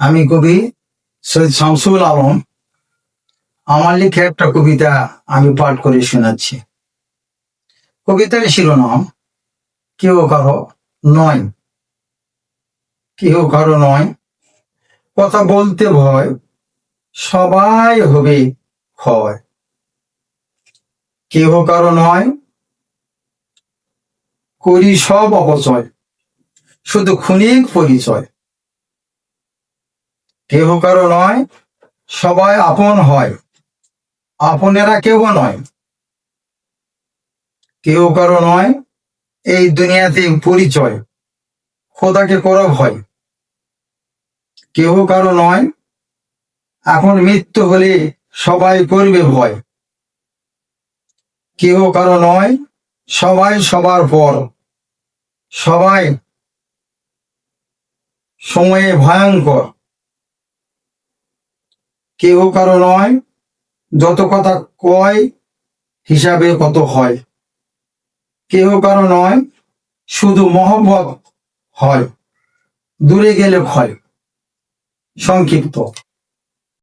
আমি কবি সৈয়দ শামসুল আলম। আমার লিখে একটা কবিতা আমি পাঠ করে শোনাচ্ছি। কবিতার শিরোনাম কেউ কারো নয়। কেউ কারো নয়, কথা বলতে ভয়, সবাই হবে ক্ষয়। কেহ কারো নয়, করি সব অপচয়, শুধু ক্ষণিক পরিচয়। কেহ কারো নয়, সবাই আপন হয়, আপনেরা কেহ নয়। কেহ কারো নয়, এই দুনিয়াতে পরিচয়, খোদাকে করো ভয়। কেহ কারো নয়, এখন মৃত্যু হলে সবাই করবে ভয়। কেহ কারো নয়, সবাই সবার পর, সবাই সময়ে ভয়ঙ্কর। কেহ কারো নয়, যত কথা কয় হিসাবে কত হয়। কেহ কারো নয়, শুধু মহব্বত হয়, দূরে গেলে ক্ষয়। সংক্ষিপ্ত।